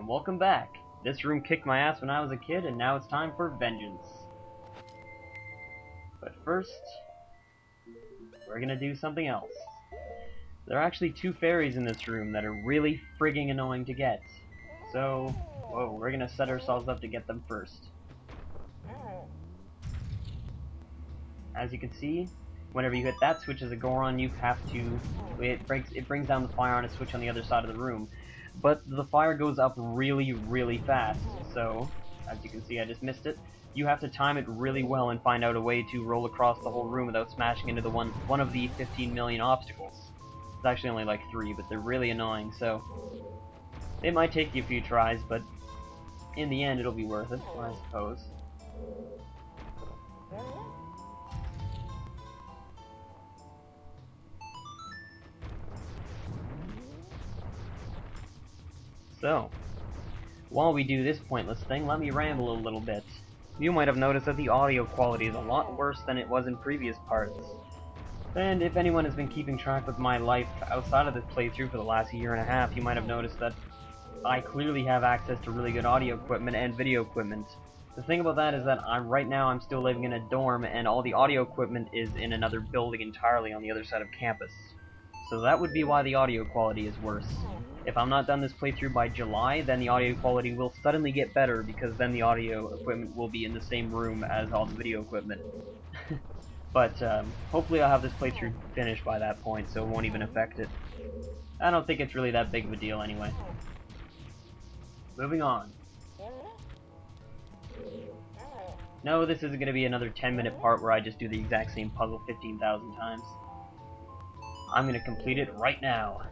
and welcome back. This room kicked my ass when I was a kid, and now it's time for vengeance. But first, we're gonna do something else. There are actually two fairies in this room that are really frigging annoying to get. So, whoa, we're gonna set ourselves up to get them first. As you can see, whenever you hit that switch as a Goron, you have to... It brings down the fire on a switch on the other side of the room. But the fire goes up really, really fast, so, as you can see, I just missed it. You have to time it really well and find out a way to roll across the whole room without smashing into the one of the 15 million obstacles. It's actually only like 3, but they're really annoying, so... It might take you a few tries, but in the end it'll be worth it, I suppose. So, while we do this pointless thing, let me ramble a little bit. You might have noticed that the audio quality is a lot worse than it was in previous parts. And if anyone has been keeping track of my life outside of this playthrough for the last year and a half, you might have noticed that I clearly have access to really good audio equipment and video equipment. The thing about that is that right now I'm still living in a dorm, and all the audio equipment is in another building entirely on the other side of campus. So that would be why the audio quality is worse. If I'm not done this playthrough by July, then the audio quality will suddenly get better, because then the audio equipment will be in the same room as all the video equipment. But hopefully I'll have this playthrough finished by that point, so it won't even affect it. I don't think it's really that big of a deal anyway. Moving on. No, this isn't going to be another 10-minute part where I just do the exact same puzzle 15,000 times. I'm going to complete it right now.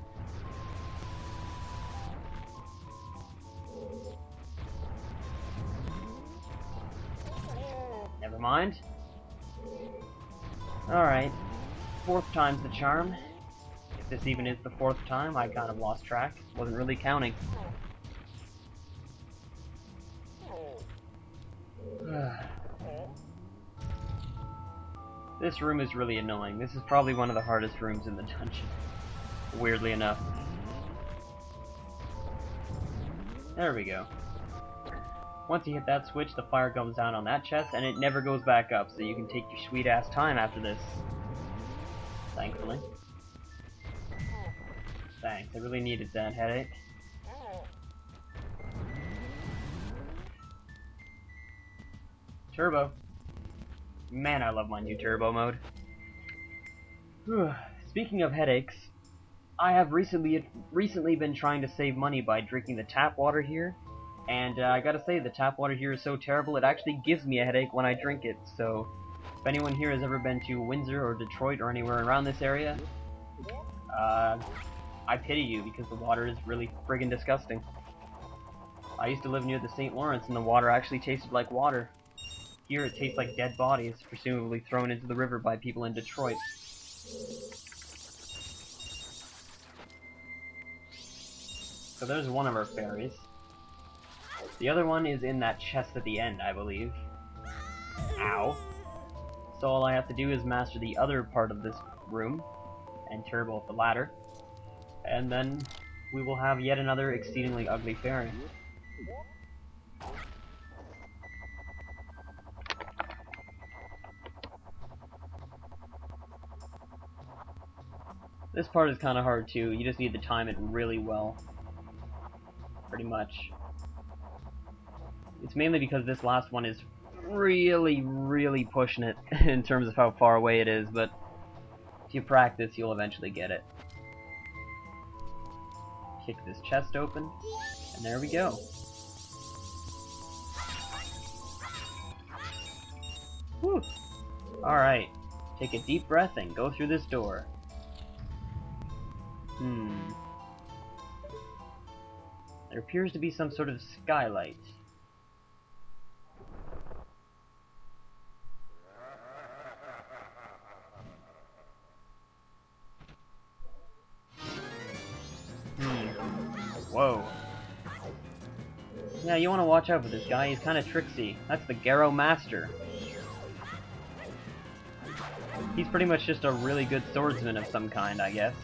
Never mind. Alright. 4th time's the charm. If this even is the 4th time, I kind of lost track. Wasn't really counting. This room is really annoying. This is probably one of the hardest rooms in the dungeon. Weirdly enough. There we go. Once you hit that switch, the fire comes down on that chest, and it never goes back up, so you can take your sweet-ass time after this. Thankfully. Thanks, I really needed that headache. Turbo. Man, I love my new turbo mode. Speaking of headaches, I have recently been trying to save money by drinking the tap water here, and I gotta say, the tap water here is so terrible it actually gives me a headache when I drink it, so if anyone here has ever been to Windsor or Detroit or anywhere around this area, I pity you, because the water is really friggin' disgusting. I used to live near the St. Lawrence, and the water actually tasted like water. Here it tastes like dead bodies, presumably thrown into the river by people in Detroit. So there's one of our fairies. The other one is in that chest at the end, I believe. Ow. So all I have to do is master the other part of this room, and turbo up the ladder, and then we will have yet another exceedingly ugly fairy. This part is kind of hard too, you just need to time it really well. Pretty much. It's mainly because this last one is really, really pushing it in terms of how far away it is, but if you practice, you'll eventually get it. Kick this chest open, and there we go. Whew. Alright, take a deep breath and go through this door. There appears to be some sort of skylight. Whoa. Yeah, you want to watch out for this guy, he's kind of tricksy. That's the Garrow Master. He's pretty much just a really good swordsman of some kind, I guess.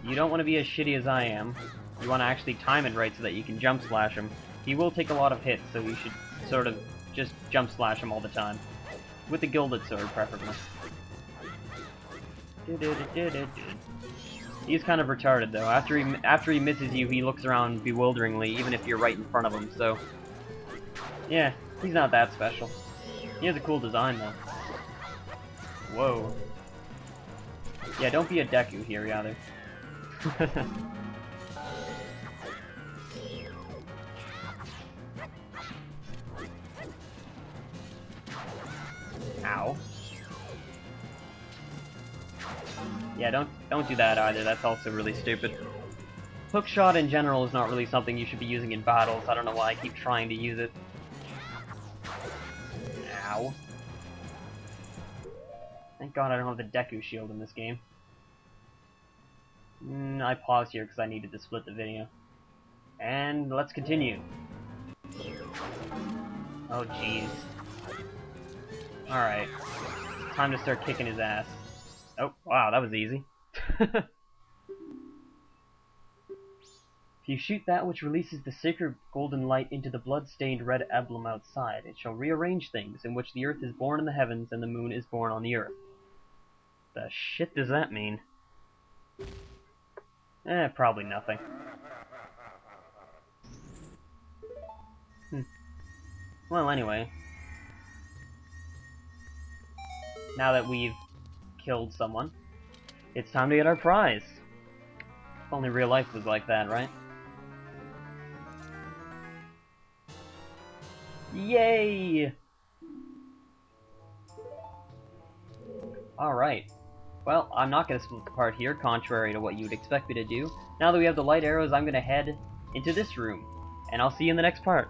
You don't want to be as shitty as I am. You want to actually time it right so that you can jump slash him. He will take a lot of hits, so you should sort of just jump slash him all the time. With the gilded sword, preferably. He's kind of retarded, though. After he misses you, he looks around bewilderingly, even if you're right in front of him, so... yeah, he's not that special. He has a cool design, though. Whoa. Yeah, don't be a Deku here, either. Ow. Yeah, don't do that either, that's also really stupid. Hookshot in general is not really something you should be using in battles. I don't know why I keep trying to use it. Ow. Thank God I don't have the Deku shield in this game. I paused here because I needed to split the video. And let's continue. Oh jeez. Alright. Time to start kicking his ass. Oh, wow, that was easy. If you shoot that which releases the sacred golden light into the blood-stained red emblem outside, it shall rearrange things, in which the earth is born in the heavens and the moon is born on the earth. The shit does that mean? Probably nothing. Well, anyway. Now that we've killed someone, it's time to get our prize. If only real life was like that, right? Yay! Alright. Well, I'm not going to split the part here, contrary to what you would expect me to do. Now that we have the light arrows, I'm going to head into this room. And I'll see you in the next part.